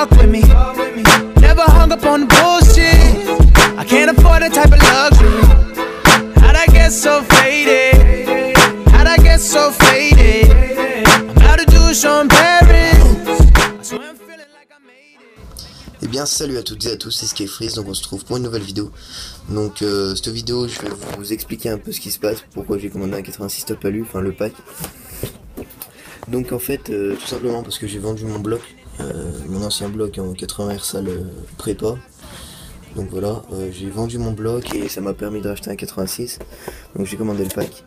walk with me. Never hung up on the bullshit. I can't afford that type of luxury. How'd I get so faded? How'd I get so faded? I'm about to do a show in Paris. I swear I'm feeling like I made it. Eh bien salut à toutes et à tous, c'est Skyfreeze, donc on se retrouve pour une nouvelle vidéo. Donc cette vidéo je vais vous expliquer un peu ce qui se passe, pourquoi j'ai commandé un 86 top alu, enfin le pack. Donc en fait tout simplement parce que j'ai vendu mon bloc, mon ancien bloc en 80 RSAL prépa. Donc voilà, j'ai vendu mon bloc et ça m'a permis de racheter un 86, donc j'ai commandé le pack.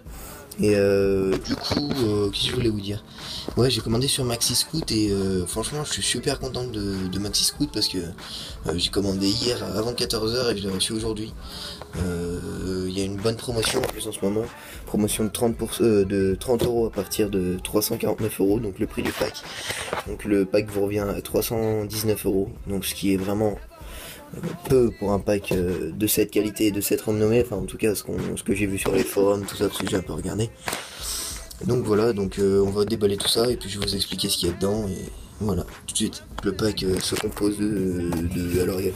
Et du coup, qu'est-ce que je voulais vous dire? Ouais, j'ai commandé sur Maxi Scoot et franchement je suis super content de Maxi Scoot parce que j'ai commandé hier avant 14 h et je l'ai reçu aujourd'hui. Il y a une bonne promotion en plus en ce moment, promotion de 30 € à partir de 349 €, donc le prix du pack. Donc le pack vous revient à 319 €, donc ce qui est vraiment peu pour un pack de cette qualité et de cette renommée, enfin en tout cas ce que j'ai vu sur les forums, tout ça, parce que j'ai un peu regardé. Donc voilà, donc on va déballer tout ça et puis je vais vous expliquer ce qu'il y a dedans et voilà, tout de suite. Le pack se compose de alors il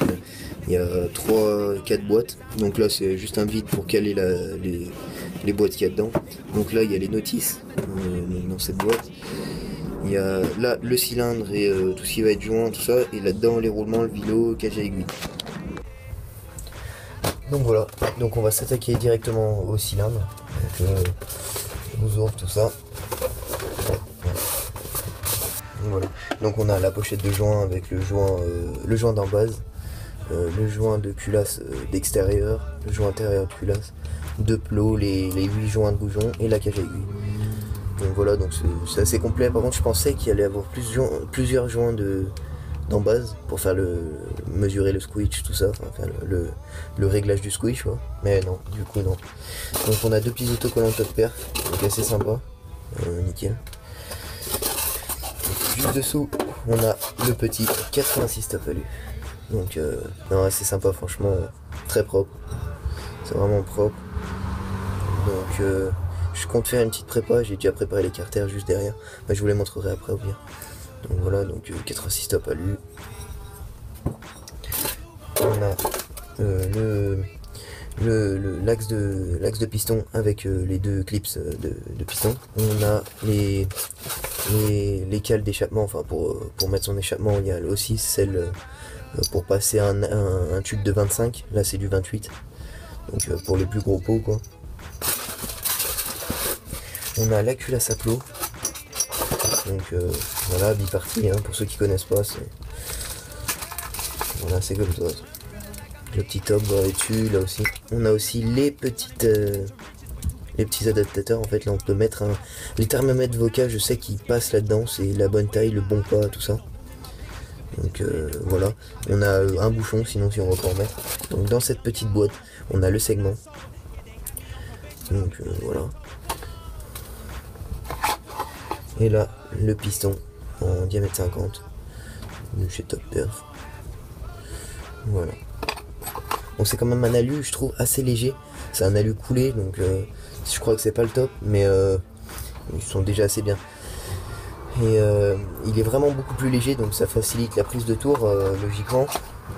y a 3-4 boîtes, donc là c'est juste un vide pour caler les boîtes qu'il y a dedans. Donc là il y a les notices dans cette boîte. Il y a là le cylindre et tout ce qui va être joint, tout ça, et là-dedans les roulements, le vélo, cage à aiguille. Donc voilà, donc on va s'attaquer directement au cylindre. Donc on vous ouvre tout ça. Voilà. Donc on a la pochette de joint avec le joint d'en base, le joint de culasse d'extérieur, le joint intérieur de culasse, deux plots, les 8 joints de bougeon et la cage à aiguille. Donc voilà, donc c'est assez complet. Par contre je pensais qu'il allait avoir plusieurs joints d'en base pour faire mesurer le squeeze, tout ça, enfin le réglage du squeeze, quoi. Mais non, du coup non. Donc on a deux petits autocollants top pair, donc assez sympa, nickel. Juste dessous on a le petit 86 top alu. Donc non, assez sympa, franchement, très propre. C'est vraiment propre. Donc je compte faire une petite prépa, j'ai déjà préparé les carters juste derrière. Bah, je vous les montrerai après au pire. Donc voilà, donc 86 top alu. On a l'axe de piston avec les deux clips de piston. On a les cales d'échappement, enfin pour mettre son échappement, il y a aussi celle pour passer un tube de 25, là c'est du 28. Donc pour les plus gros pots, quoi. On a la culasse à plots, donc voilà, bipartie, hein, pour ceux qui connaissent pas, voilà, c'est comme ça. Le petit top dessus, là aussi. On a aussi les petits adaptateurs, en fait, là on peut mettre les thermomètres vocaux, je sais qu'ils passent là-dedans, c'est la bonne taille, le bon poids, tout ça. Donc voilà, on a un bouchon, sinon si on va pas en mettre. Donc dans cette petite boîte, on a le segment. Donc voilà. Et là, le piston en diamètre 50 de chez Top Perf. Voilà. Bon, c'est quand même un alu, je trouve, assez léger. C'est un alu coulé, donc je crois que c'est pas le top, mais ils sont déjà assez bien. Et il est vraiment beaucoup plus léger, donc ça facilite la prise de tour, logiquement.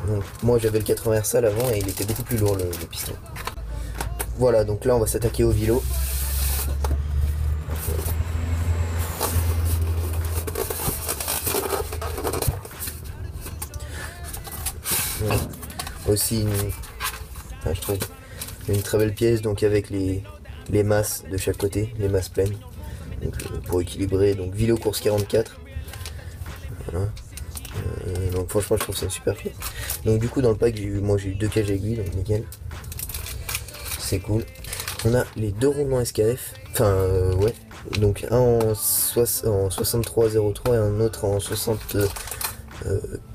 Donc moi j'avais le 80 RSAL avant et il était beaucoup plus lourd le piston. Voilà, donc là on va s'attaquer au vélo. Ouais. Aussi je trouve une très belle pièce, donc avec les masses de chaque côté, les masses pleines, donc pour équilibrer. Donc vélo course 44, voilà. Donc franchement je trouve ça super pièce. Donc du coup dans le pack j'ai eu deux cages à aiguille, donc nickel, c'est cool. On a les deux roulements SKF, enfin ouais, donc un en 6303 et un autre en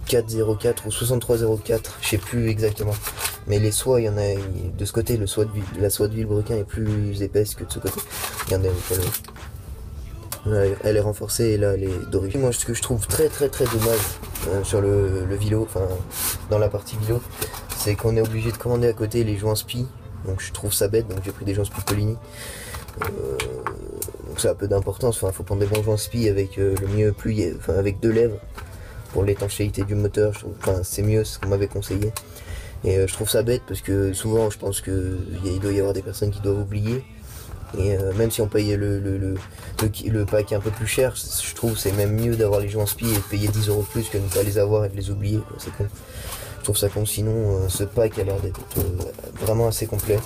404 ou 6304, je sais plus exactement. Mais les soies, il y en a de ce côté, la soie de Vilebrequin est plus épaisse que de ce côté. Regardez, là, elle est renforcée et là elle est dorée. Moi ce que je trouve très dommage sur le vélo, enfin dans la partie vélo, c'est qu'on est obligé de commander à côté les joints spi. Donc je trouve ça bête, donc j'ai pris des joints spi Polini. Donc ça a peu d'importance, enfin faut prendre des bons joints spi avec le mieux plié, enfin avec deux lèvres. pour l'étanchéité du moteur. Enfin, c'est mieux, ce qu'on m'avait conseillé. Et je trouve ça bête parce que souvent je pense qu'il doit y avoir des personnes qui doivent oublier. Et même si on payait le pack un peu plus cher, je trouve que c'est même mieux d'avoir les jouets en spi et de payer 10 € de plus que de ne pas les avoir et de les oublier. C'est con. Je trouve ça con, sinon ce pack a l'air d'être vraiment assez complet.